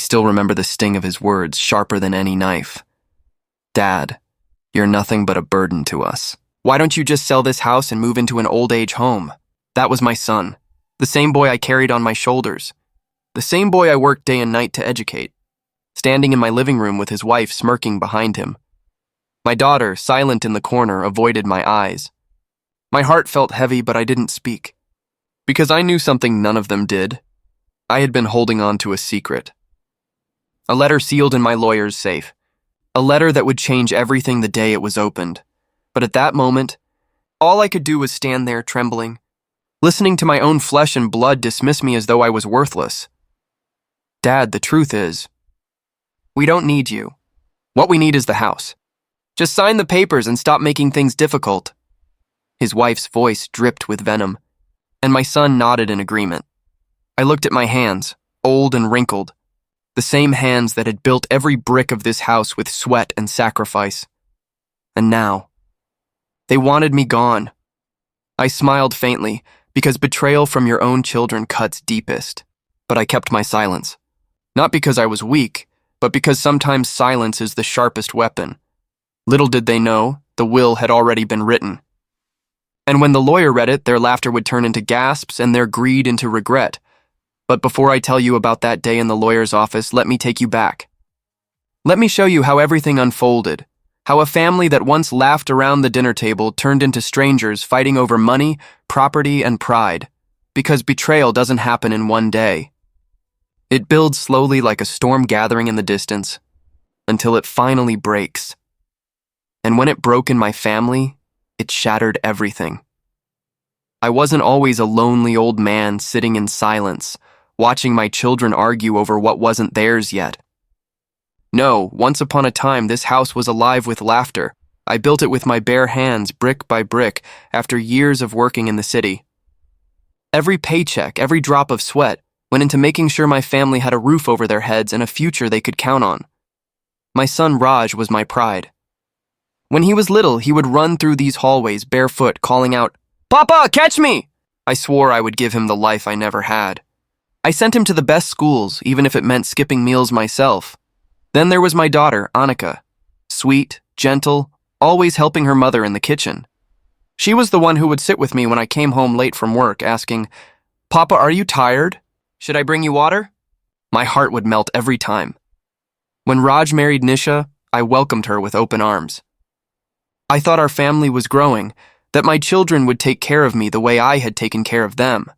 still remember the sting of his words, sharper than any knife. Dad, you're nothing but a burden to us. Why don't you just sell this house and move into an old-age home? That was my son, the same boy I carried on my shoulders, the same boy I worked day and night to educate, standing in my living room with his wife smirking behind him. My daughter, silent in the corner, avoided my eyes. My heart felt heavy, but I didn't speak, because I knew something none of them did. I had been holding on to a secret. A letter sealed in my lawyer's safe. A letter that would change everything the day it was opened. But at that moment, all I could do was stand there trembling, listening to my own flesh and blood dismiss me as though I was worthless. Dad, the truth is, we don't need you. What we need is the house. Just sign the papers and stop making things difficult. His wife's voice dripped with venom, and my son nodded in agreement. I looked at my hands, old and wrinkled, the same hands that had built every brick of this house with sweat and sacrifice. And now, they wanted me gone. I smiled faintly, because betrayal from your own children cuts deepest. But I kept my silence. Not because I was weak, but because sometimes silence is the sharpest weapon. Little did they know, the will had already been written. And when the lawyer read it, their laughter would turn into gasps and their greed into regret. But before I tell you about that day in the lawyer's office, let me take you back. Let me show you how everything unfolded, how a family that once laughed around the dinner table turned into strangers fighting over money, property, and pride, because betrayal doesn't happen in one day. It builds slowly like a storm gathering in the distance, until it finally breaks. And when it broke in my family, it shattered everything. I wasn't always a lonely old man sitting in silence, watching my children argue over what wasn't theirs yet. No, once upon a time, this house was alive with laughter. I built it with my bare hands, brick by brick, after years of working in the city. Every paycheck, every drop of sweat, went into making sure my family had a roof over their heads and a future they could count on. My son Raj was my pride. When he was little, he would run through these hallways barefoot, calling out, "Papa, catch me!" I swore I would give him the life I never had. I sent him to the best schools, even if it meant skipping meals myself. Then there was my daughter, Annika. Sweet, gentle, always helping her mother in the kitchen. She was the one who would sit with me when I came home late from work, asking, "Papa, are you tired? Should I bring you water?" My heart would melt every time. When Raj married Nisha, I welcomed her with open arms. I thought our family was growing, that my children would take care of me the way I had taken care of them.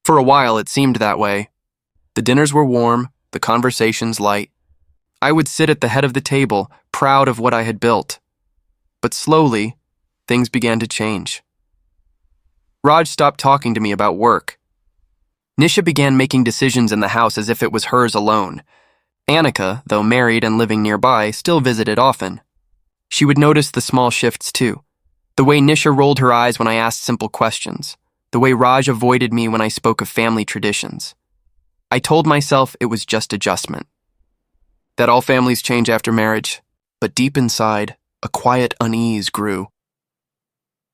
For a while, it seemed that way. The dinners were warm, the conversations light. I would sit at the head of the table, proud of what I had built. But slowly, things began to change. Raj stopped talking to me about work. Nisha began making decisions in the house as if it was hers alone. Annika, though married and living nearby, still visited often. She would notice the small shifts too. The way Nisha rolled her eyes when I asked simple questions. The way Raj avoided me when I spoke of family traditions. I told myself it was just adjustment. That all families change after marriage, but deep inside, a quiet unease grew.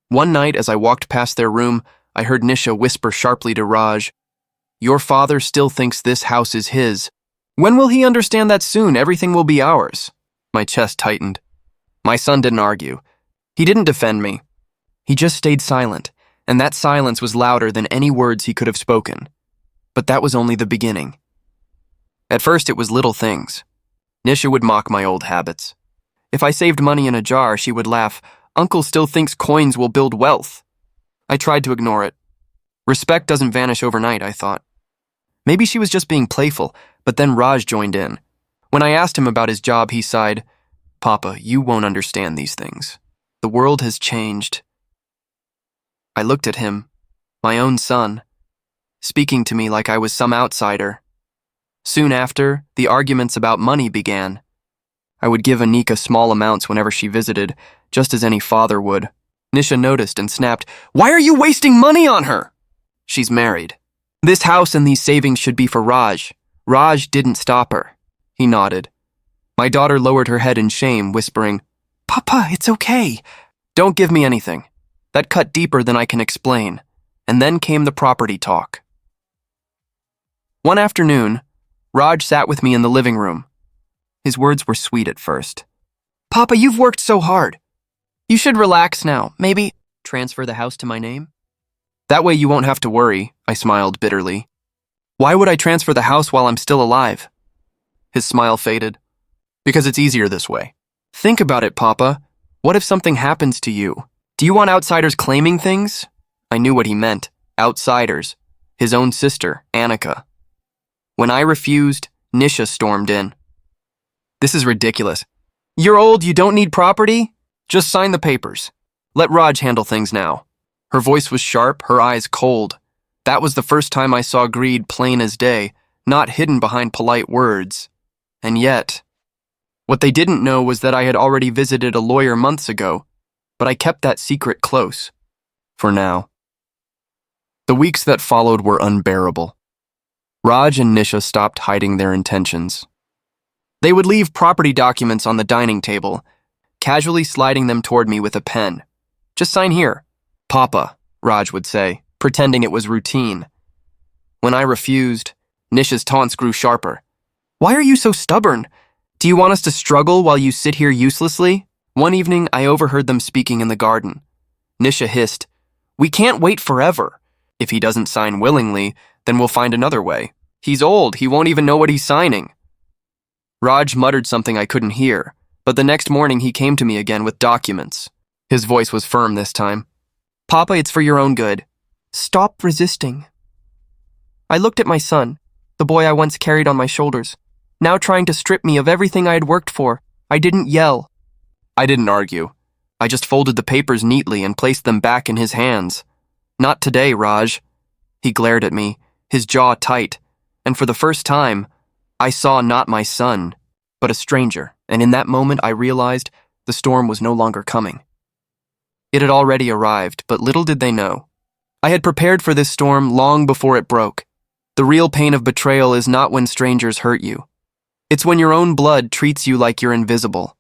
One night, as I walked past their room, I heard Nisha whisper sharply to Raj, "Your father still thinks this house is his. When will he understand that soon everything will be ours?" My chest tightened. My son didn't argue. He didn't defend me. He just stayed silent, and that silence was louder than any words he could have spoken. But that was only the beginning. At first, it was little things. Nisha would mock my old habits. If I saved money in a jar, she would laugh, "Uncle still thinks coins will build wealth." I tried to ignore it. Respect doesn't vanish overnight, I thought. Maybe she was just being playful, but then Raj joined in. When I asked him about his job, he sighed, "Papa, you won't understand these things. The world has changed." I looked at him, my own son, speaking to me like I was some outsider. Soon after, the arguments about money began. I would give Anika small amounts whenever she visited, just as any father would. Nisha noticed and snapped, "Why are you wasting money on her? She's married. This house and these savings should be for Raj. Raj didn't stop her." He nodded. My daughter lowered her head in shame, whispering, "Papa, it's okay." "Don't give me anything." That cut deeper than I can explain. And then came the property talk. One afternoon, Raj sat with me in the living room. His words were sweet at first. Papa, you've worked so hard. You should relax now. Maybe transfer the house to my name? That way you won't have to worry, I smiled bitterly. Why would I transfer the house while I'm still alive? His smile faded. Because it's easier this way. Think about it, Papa. What if something happens to you? Do you want outsiders claiming things? I knew what he meant. Outsiders. His own sister, Annika. When I refused, Nisha stormed in. This is ridiculous. You're old, you don't need property? Just sign the papers. Let Raj handle things now. Her voice was sharp, her eyes cold. That was the first time I saw greed plain as day, not hidden behind polite words. And yet, what they didn't know was that I had already visited a lawyer months ago, but I kept that secret close. For now. The weeks that followed were unbearable. Raj and Nisha stopped hiding their intentions. They would leave property documents on the dining table, casually sliding them toward me with a pen. Just sign here. Papa, Raj would say, pretending it was routine. When I refused, Nisha's taunts grew sharper. Why are you so stubborn? Do you want us to struggle while you sit here uselessly? One evening, I overheard them speaking in the garden. Nisha hissed, We can't wait forever. If he doesn't sign willingly, then we'll find another way. He's old, he won't even know what he's signing. Raj muttered something I couldn't hear, but the next morning he came to me again with documents. His voice was firm this time. Papa, it's for your own good. Stop resisting. I looked at my son, the boy I once carried on my shoulders, now trying to strip me of everything I had worked for. I didn't yell. I didn't argue. I just folded the papers neatly and placed them back in his hands. Not today, Raj. He glared at me, his jaw tight, and for the first time, I saw not my son, but a stranger, and in that moment I realized the storm was no longer coming. It had already arrived, but little did they know. I had prepared for this storm long before it broke. The real pain of betrayal is not when strangers hurt you. It's when your own blood treats you like you're invisible.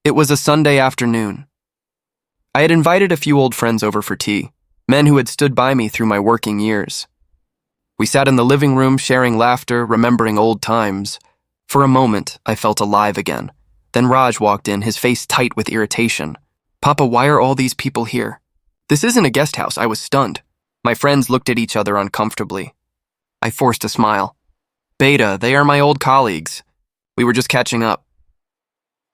It was a Sunday afternoon. I had invited a few old friends over for tea, men who had stood by me through my working years. We sat in the living room sharing laughter, remembering old times. For a moment, I felt alive again. Then Raj walked in, his face tight with irritation. Papa, why are all these people here? This isn't a guest house. I was stunned. My friends looked at each other uncomfortably. I forced a smile. Beta, they are my old colleagues. We were just catching up.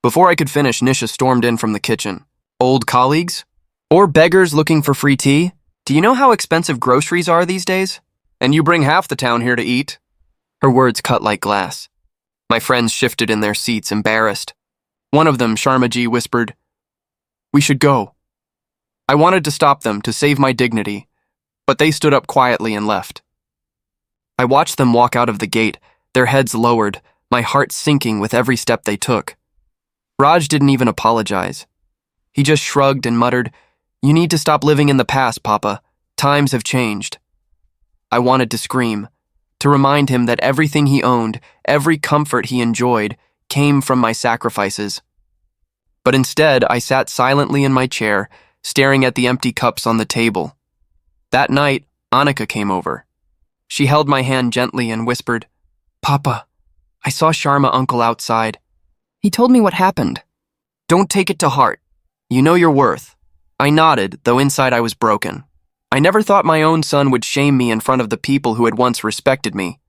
Before I could finish, Nisha stormed in from the kitchen. Old colleagues? Or beggars looking for free tea? Do you know how expensive groceries are these days? And you bring half the town here to eat? Her words cut like glass. My friends shifted in their seats, embarrassed. One of them, Sharmaji, whispered, We should go. I wanted to stop them, to save my dignity, but they stood up quietly and left. I watched them walk out of the gate, their heads lowered, my heart sinking with every step they took. Raj didn't even apologize. He just shrugged and muttered, You need to stop living in the past, Papa. Times have changed. I wanted to scream, to remind him that everything he owned, every comfort he enjoyed, came from my sacrifices. But instead, I sat silently in my chair, staring at the empty cups on the table. That night, Annika came over. She held my hand gently and whispered, Papa, I saw Sharma uncle outside. He told me what happened. Don't take it to heart. You know your worth. I nodded, though inside I was broken. I never thought my own son would shame me in front of the people who had once respected me.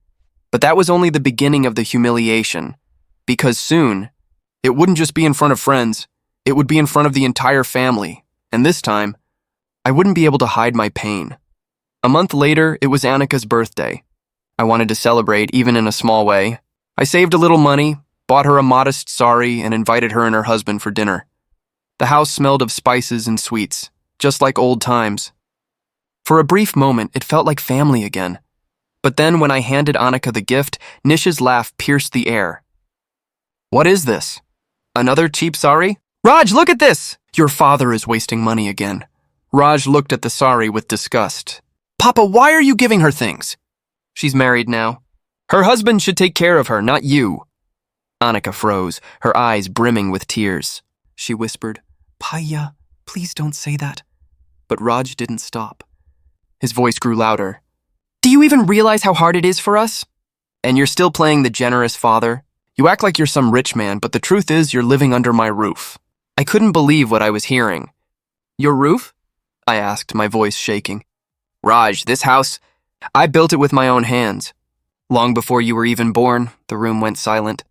But that was only the beginning of the humiliation. Because soon, it wouldn't just be in front of friends, it would be in front of the entire family. And this time, I wouldn't be able to hide my pain. A month later, it was Annika's birthday. I wanted to celebrate, even in a small way. I saved a little money, bought her a modest sari, and invited her and her husband for dinner. The house smelled of spices and sweets, just like old times. For a brief moment, it felt like family again. But then when I handed Annika the gift, Nisha's laugh pierced the air. What is this? Another cheap sari? Raj, look at this! Your father is wasting money again. Raj looked at the sari with disgust. Papa, why are you giving her things? She's married now. Her husband should take care of her, not you. Annika froze, her eyes brimming with tears. She whispered, Paya, please don't say that. But Raj didn't stop. His voice grew louder. Do you even realize how hard it is for us? And you're still playing the generous father? You act like you're some rich man, but the truth is you're living under my roof. I couldn't believe what I was hearing. Your roof? I asked, my voice shaking. Raj, this house, I built it with my own hands. Long before you were even born, the room went silent.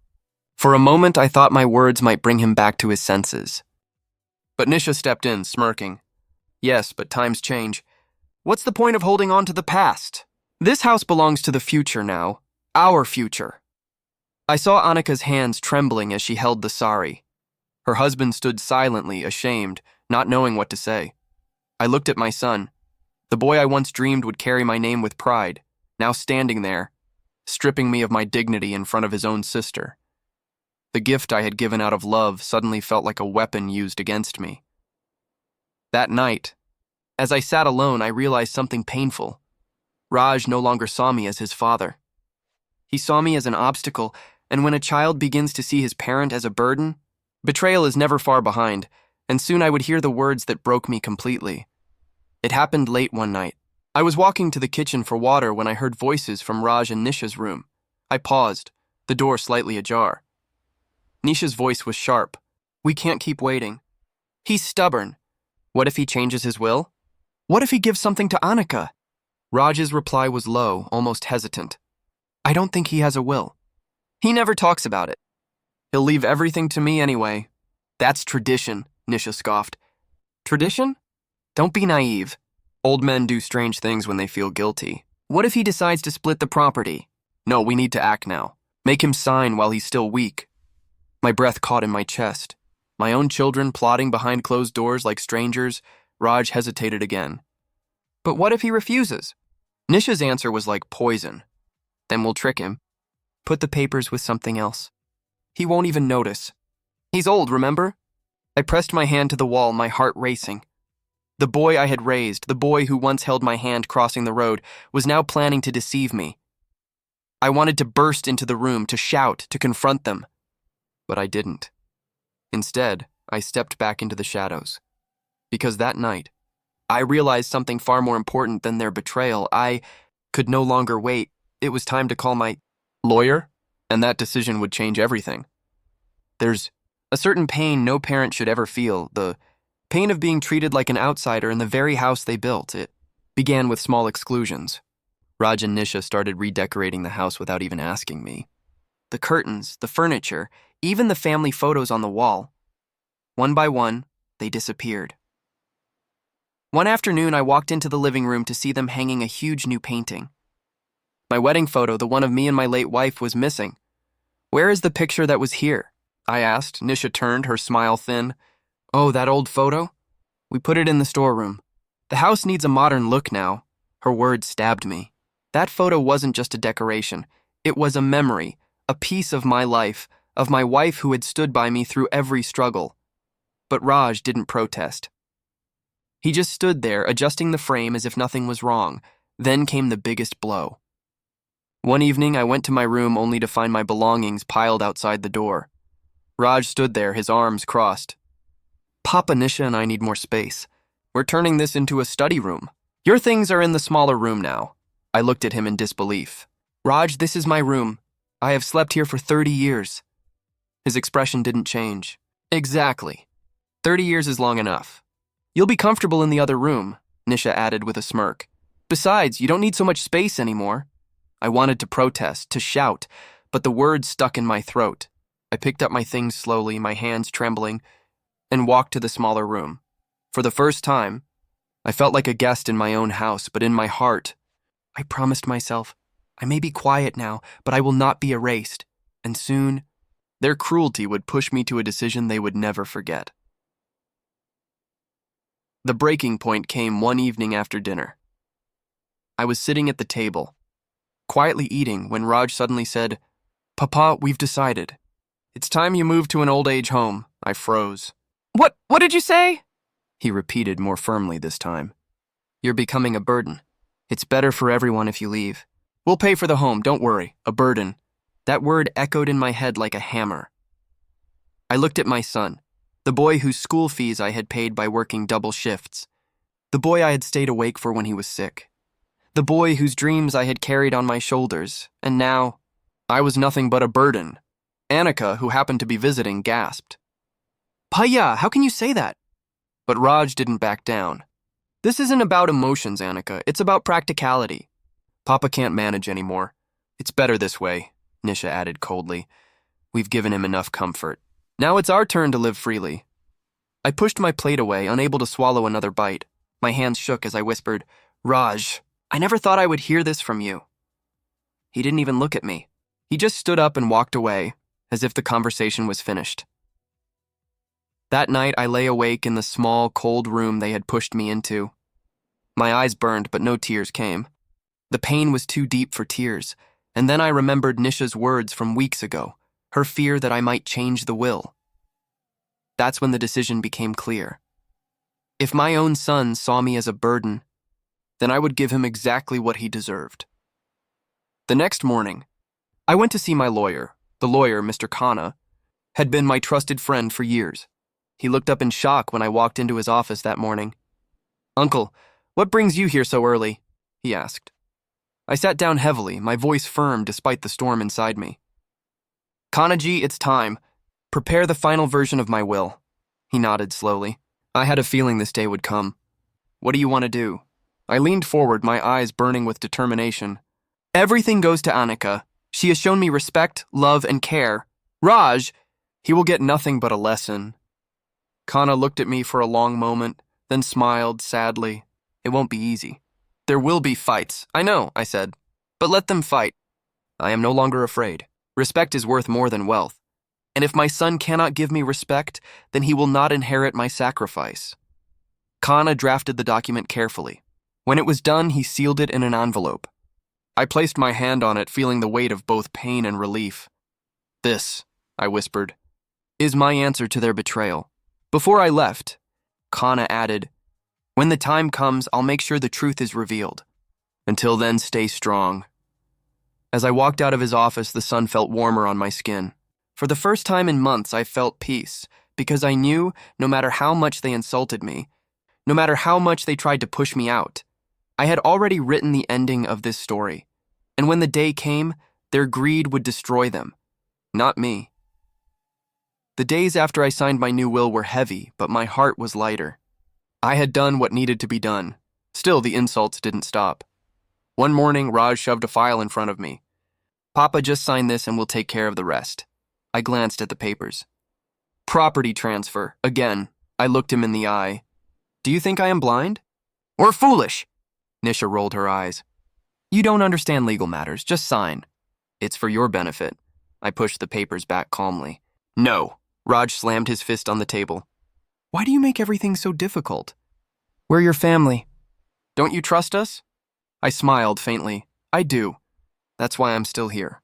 For a moment, I thought my words might bring him back to his senses. But Nisha stepped in, smirking. Yes, but times change. What's the point of holding on to the past? This house belongs to the future now. Our future. I saw Annika's hands trembling as she held the sari. Her husband stood silently, ashamed, not knowing what to say. I looked at my son, the boy I once dreamed would carry my name with pride, now standing there, stripping me of my dignity in front of his own sister. The gift I had given out of love suddenly felt like a weapon used against me. That night, as I sat alone, I realized something painful. Raj no longer saw me as his father. He saw me as an obstacle, and when a child begins to see his parent as a burden, betrayal is never far behind, and soon I would hear the words that broke me completely. It happened late one night. I was walking to the kitchen for water when I heard voices from Raj and Nisha's room. I paused, the door slightly ajar. Nisha's voice was sharp. We can't keep waiting. He's stubborn. What if he changes his will? What if he gives something to Annika? Raj's reply was low, almost hesitant. I don't think he has a will. He never talks about it. He'll leave everything to me anyway. That's tradition, Nisha scoffed. Tradition? Don't be naive. Old men do strange things when they feel guilty. What if he decides to split the property? No, we need to act now. Make him sign while he's still weak. My breath caught in my chest. My own children plotting behind closed doors like strangers. Raj hesitated again. But what if he refuses? Nisha's answer was like poison. Then we'll trick him. Put the papers with something else. He won't even notice. He's old, remember? I pressed my hand to the wall, my heart racing. The boy I had raised, the boy who once held my hand crossing the road, was now planning to deceive me. I wanted to burst into the room, to shout, to confront them. But I didn't. Instead, I stepped back into the shadows. Because that night, I realized something far more important than their betrayal. I could no longer wait. It was time to call my lawyer, and that decision would change everything. There's a certain pain no parent should ever feel, the pain of being treated like an outsider in the very house they built. It began with small exclusions. Raj and Nisha started redecorating the house without even asking me. The curtains, the furniture, even the family photos on the wall. One by one, they disappeared. One afternoon, I walked into the living room to see them hanging a huge new painting. My wedding photo, the one of me and my late wife, was missing. Where is the picture that was here? I asked. Nisha turned, her smile thin. Oh, that old photo? We put it in the storeroom. The house needs a modern look now. Her words stabbed me. That photo wasn't just a decoration. It was a memory, a piece of my life, of my wife who had stood by me through every struggle. But Raj didn't protest. He just stood there, adjusting the frame as if nothing was wrong. Then came the biggest blow. One evening, I went to my room only to find my belongings piled outside the door. Raj stood there, his arms crossed. Papa, Nisha and I need more space. We're turning this into a study room. Your things are in the smaller room now. I looked at him in disbelief. Raj, this is my room. I have slept here for 30 years. His expression didn't change. Exactly. 30 years is long enough. You'll be comfortable in the other room, Nisha added with a smirk. Besides, you don't need so much space anymore. I wanted to protest, to shout, but the words stuck in my throat. I picked up my things slowly, my hands trembling, and walked to the smaller room. For the first time, I felt like a guest in my own house, but in my heart, I promised myself, I may be quiet now, but I will not be erased. And soon, their cruelty would push me to a decision they would never forget. The breaking point came one evening after dinner. I was sitting at the table, quietly eating, when Raj suddenly said, Papa, we've decided. It's time you move to an old age home. I froze. What did you say? He repeated more firmly this time. You're becoming a burden. It's better for everyone if you leave. We'll pay for the home, don't worry. A burden. That word echoed in my head like a hammer. I looked at my son, the boy whose school fees I had paid by working double shifts, the boy I had stayed awake for when he was sick, the boy whose dreams I had carried on my shoulders, and now I was nothing but a burden. Annika, who happened to be visiting, gasped. Paya, how can you say that? But Raj didn't back down. This isn't about emotions, Annika. It's about practicality. Papa can't manage anymore. It's better this way, Nisha added coldly. We've given him enough comfort. Now it's our turn to live freely. I pushed my plate away, unable to swallow another bite. My hands shook as I whispered, Raj, I never thought I would hear this from you. He didn't even look at me. He just stood up and walked away, as if the conversation was finished. That night, I lay awake in the small, cold room they had pushed me into. My eyes burned, but no tears came. The pain was too deep for tears, and then I remembered Nisha's words from weeks ago, her fear that I might change the will. That's when the decision became clear. If my own son saw me as a burden, then I would give him exactly what he deserved. The next morning, I went to see my lawyer. The lawyer, Mr. Khanna, had been my trusted friend for years. He looked up in shock when I walked into his office that morning. Uncle, what brings you here so early? He asked. I sat down heavily, my voice firm despite the storm inside me. Khannaji, it's time. Prepare the final version of my will. He nodded slowly. I had a feeling this day would come. What do you want to do? I leaned forward, my eyes burning with determination. Everything goes to Annika. She has shown me respect, love, and care. Raj, he will get nothing but a lesson. Khanna looked at me for a long moment, then smiled sadly. It won't be easy. There will be fights. I know, I said. But let them fight. I am no longer afraid. Respect is worth more than wealth. And if my son cannot give me respect, then he will not inherit my sacrifice. Khanna drafted the document carefully. When it was done, he sealed it in an envelope. I placed my hand on it, feeling the weight of both pain and relief. This, I whispered, is my answer to their betrayal. Before I left, Khanna added, when the time comes, I'll make sure the truth is revealed. Until then, stay strong. As I walked out of his office, the sun felt warmer on my skin. For the first time in months, I felt peace, because I knew no matter how much they insulted me, no matter how much they tried to push me out, I had already written the ending of this story. And when the day came, their greed would destroy them, not me. The days after I signed my new will were heavy, but my heart was lighter. I had done what needed to be done. Still, the insults didn't stop. One morning, Raj shoved a file in front of me. Papa, just sign this and we'll take care of the rest. I glanced at the papers. Property transfer. Again, I looked him in the eye. Do you think I am blind? Or foolish? Nisha rolled her eyes. You don't understand legal matters. Just sign. It's for your benefit. I pushed the papers back calmly. No. Raj slammed his fist on the table. Why do you make everything so difficult? We're your family. Don't you trust us? I smiled faintly. I do. That's why I'm still here.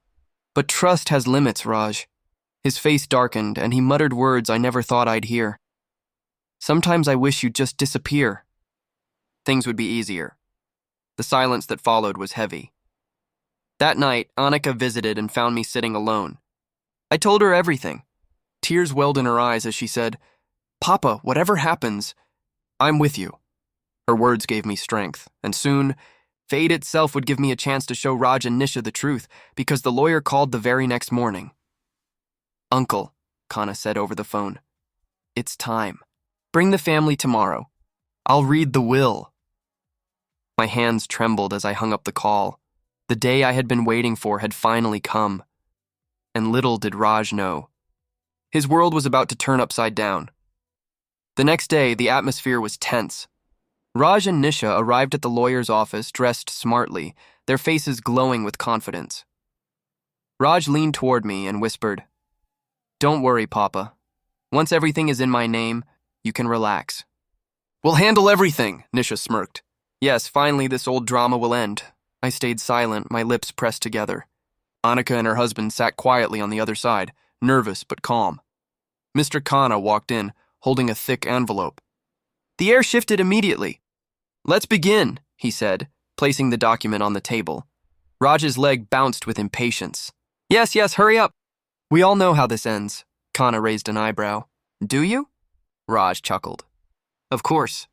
But trust has limits, Raj. His face darkened, and he muttered words I never thought I'd hear. Sometimes I wish you'd just disappear. Things would be easier. The silence that followed was heavy. That night, Annika visited and found me sitting alone. I told her everything. Tears welled in her eyes as she said, Papa, whatever happens, I'm with you. Her words gave me strength, and soon, fate itself would give me a chance to show Raj and Nisha the truth, because the lawyer called the very next morning. Uncle, Khanna said over the phone, it's time. Bring the family tomorrow. I'll read the will. My hands trembled as I hung up the call. The day I had been waiting for had finally come. And little did Raj know. His world was about to turn upside down. The next day, the atmosphere was tense. Raj and Nisha arrived at the lawyer's office dressed smartly, their faces glowing with confidence. Raj leaned toward me and whispered, Don't worry, Papa. Once everything is in my name, you can relax. We'll handle everything, Nisha smirked. Yes, finally this old drama will end. I stayed silent, my lips pressed together. Annika and her husband sat quietly on the other side, nervous but calm. Mr. Khanna walked in, holding a thick envelope. The air shifted immediately. Let's begin, he said, placing the document on the table. Raj's leg bounced with impatience. Yes, hurry up. We all know how this ends. Khanna raised an eyebrow. Do you? Raj chuckled. Of course.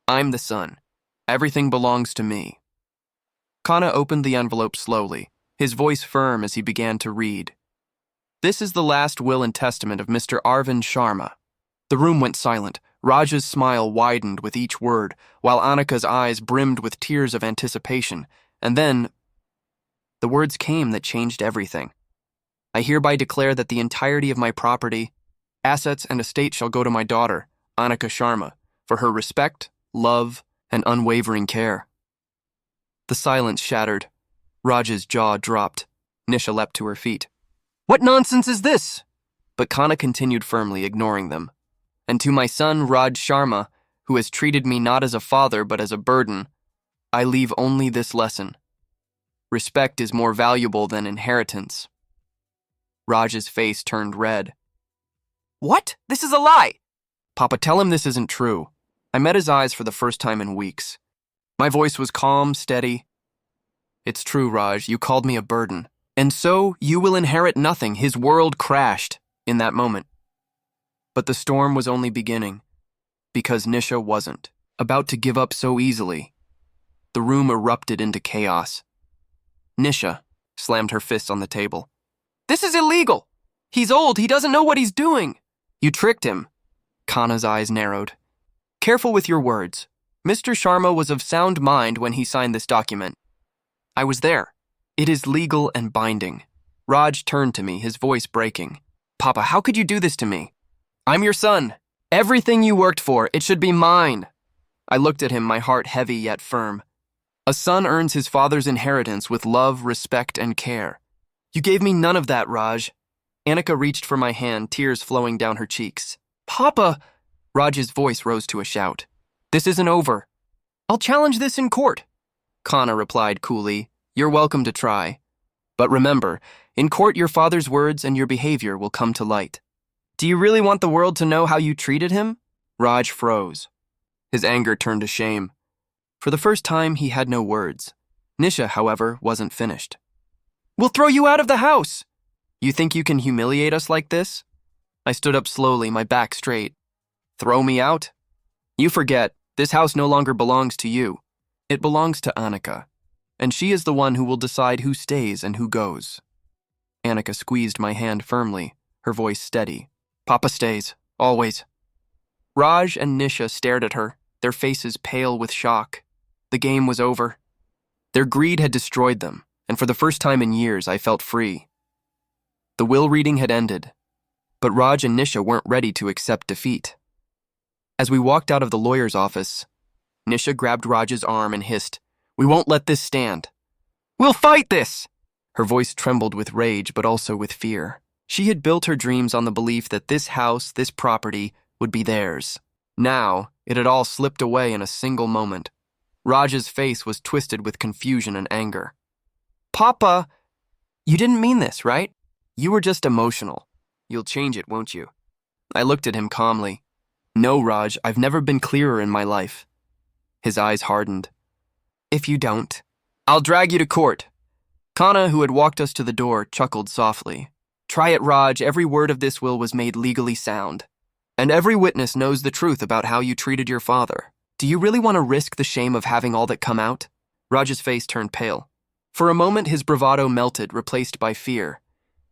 I'm the son. Everything belongs to me. Khanna opened the envelope slowly. his voice firm as he began to read. This is the last will and testament of Mr. Arvind Sharma. The room went silent. Raj's smile widened with each word, while Anika's eyes brimmed with tears of anticipation. And then, the words came that changed everything. I hereby declare that the entirety of my property, assets, and estate shall go to my daughter, Anika Sharma, for her respect, love, and unwavering care. The silence shattered. Raj's jaw dropped. Nisha leapt to her feet. What nonsense is this? But Kana continued firmly, ignoring them. And to my son, Raj Sharma, who has treated me not as a father but as a burden, I leave only this lesson. Respect is more valuable than inheritance. Raj's face turned red. What? This is a lie! Papa, tell him this isn't true. I met his eyes for the first time in weeks. My voice was calm, steady. It's true, Raj, you called me a burden. And so, you will inherit nothing. His world crashed in that moment. But the storm was only beginning, because Nisha wasn't about to give up so easily. The room erupted into chaos. Nisha slammed her fist on the table. This is illegal! He's old, he doesn't know what he's doing! You tricked him. Kana's eyes narrowed. Careful with your words. Mr. Sharma was of sound mind when he signed this document. I was there. It is legal and binding. Raj turned to me, his voice breaking. Papa, how could you do this to me? I'm your son. Everything you worked for, it should be mine. I looked at him, my heart heavy yet firm. A son earns his father's inheritance with love, respect, and care. You gave me none of that, Raj. Anika reached for my hand, tears flowing down her cheeks. Papa! Raj's voice rose to a shout. This isn't over. I'll challenge this in court. Kana replied coolly. You're welcome to try. But remember, in court your father's words and your behavior will come to light. Do you really want the world to know how you treated him? Raj froze. His anger turned to shame. For the first time, he had no words. Nisha, however, wasn't finished. We'll throw you out of the house! You think you can humiliate us like this? I stood up slowly, my back straight. Throw me out? You forget, this house no longer belongs to you. It belongs to Anika. And she is the one who will decide who stays and who goes. Anika squeezed my hand firmly, her voice steady. Papa stays, always. Raj and Nisha stared at her, their faces pale with shock. The game was over. Their greed had destroyed them, and for the first time in years, I felt free. The will reading had ended, but Raj and Nisha weren't ready to accept defeat. As we walked out of the lawyer's office, Nisha grabbed Raj's arm and hissed, We won't let this stand. We'll fight this! Her voice trembled with rage, but also with fear. She had built her dreams on the belief that this house, this property, would be theirs. Now, it had all slipped away in a single moment. Raj's face was twisted with confusion and anger. Papa, you didn't mean this, right? You were just emotional. You'll change it, won't you? I looked at him calmly. No, Raj, I've never been clearer in my life. His eyes hardened. If you don't, I'll drag you to court. Kana, who had walked us to the door, chuckled softly. Try it, Raj, every word of this will was made legally sound. And every witness knows the truth about how you treated your father. Do you really want to risk the shame of having all that come out? Raj's face turned pale. For a moment, his bravado melted, replaced by fear.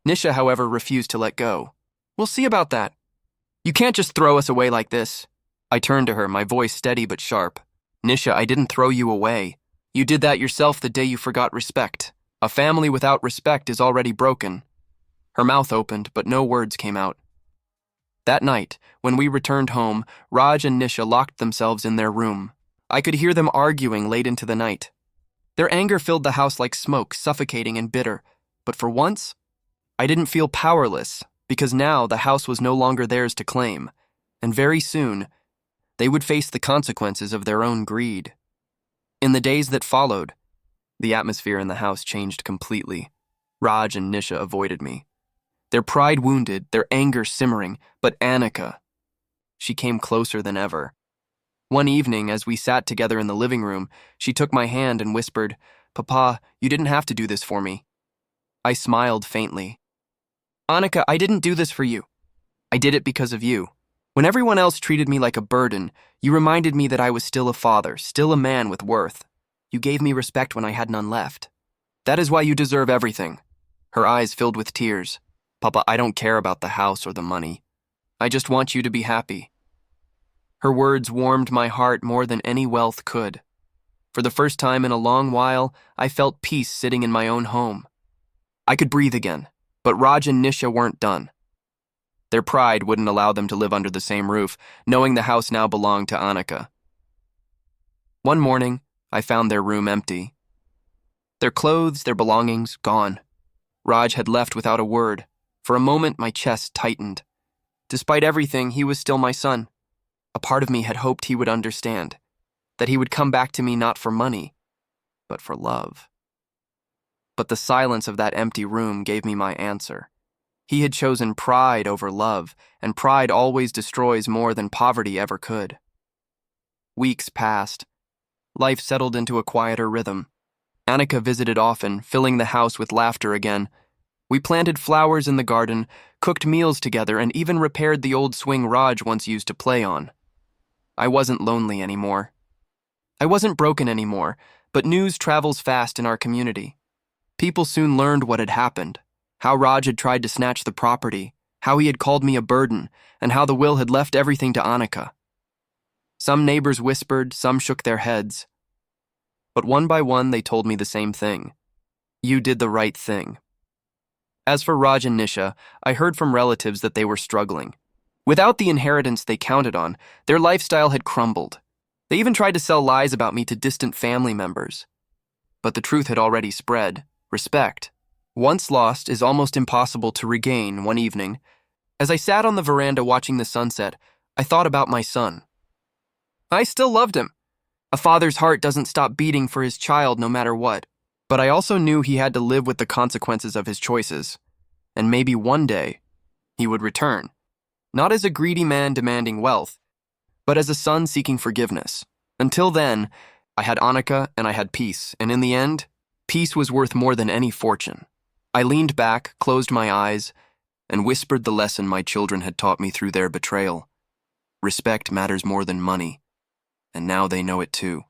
Nisha, however, refused to let go. We'll see about that. You can't just throw us away like this. I turned to her, my voice steady but sharp. Nisha, I didn't throw you away. You did that yourself the day you forgot respect. A family without respect is already broken. Her mouth opened, but no words came out. That night, when we returned home, Raj and Nisha locked themselves in their room. I could hear them arguing late into the night. Their anger filled the house like smoke, suffocating and bitter. But for once, I didn't feel powerless, because now the house was no longer theirs to claim, and very soon, they would face the consequences of their own greed. In the days that followed, the atmosphere in the house changed completely. Raj and Nisha avoided me. Their pride wounded, their anger simmering, but Anika, she came closer than ever. One evening, as we sat together in the living room, she took my hand and whispered, Papa, you didn't have to do this for me. I smiled faintly. Anika, I didn't do this for you. I did it because of you. When everyone else treated me like a burden, you reminded me that I was still a father, still a man with worth. You gave me respect when I had none left. That is why you deserve everything. Her eyes filled with tears. Papa, I don't care about the house or the money. I just want you to be happy. Her words warmed my heart more than any wealth could. For the first time in a long while, I felt peace sitting in my own home. I could breathe again, but Raj and Nisha weren't done. Their pride wouldn't allow them to live under the same roof, knowing the house now belonged to Annika. One morning, I found their room empty. Their clothes, their belongings, gone. Raj had left without a word. For a moment, my chest tightened. Despite everything, he was still my son. A part of me had hoped he would understand, that he would come back to me not for money, but for love. But the silence of that empty room gave me my answer. He had chosen pride over love, and pride always destroys more than poverty ever could. Weeks passed. Life settled into a quieter rhythm. Annika visited often, filling the house with laughter again. We planted flowers in the garden, cooked meals together, and even repaired the old swing Raj once used to play on. I wasn't lonely anymore. I wasn't broken anymore, but news travels fast in our community. People soon learned what had happened, how Raj had tried to snatch the property, how he had called me a burden, and how the will had left everything to Annika. Some neighbors whispered, some shook their heads. But one by one, they told me the same thing. You did the right thing. As for Raj and Nisha, I heard from relatives that they were struggling. Without the inheritance they counted on, their lifestyle had crumbled. They even tried to sell lies about me to distant family members. But the truth had already spread. Respect, once lost, is almost impossible to regain. One evening, as I sat on the veranda watching the sunset, I thought about my son. I still loved him. A father's heart doesn't stop beating for his child no matter what. But I also knew he had to live with the consequences of his choices. And maybe one day, he would return. Not as a greedy man demanding wealth, but as a son seeking forgiveness. Until then, I had Annika and I had peace, and in the end, peace was worth more than any fortune. I leaned back, closed my eyes, and whispered the lesson my children had taught me through their betrayal. Respect matters more than money, and now they know it too.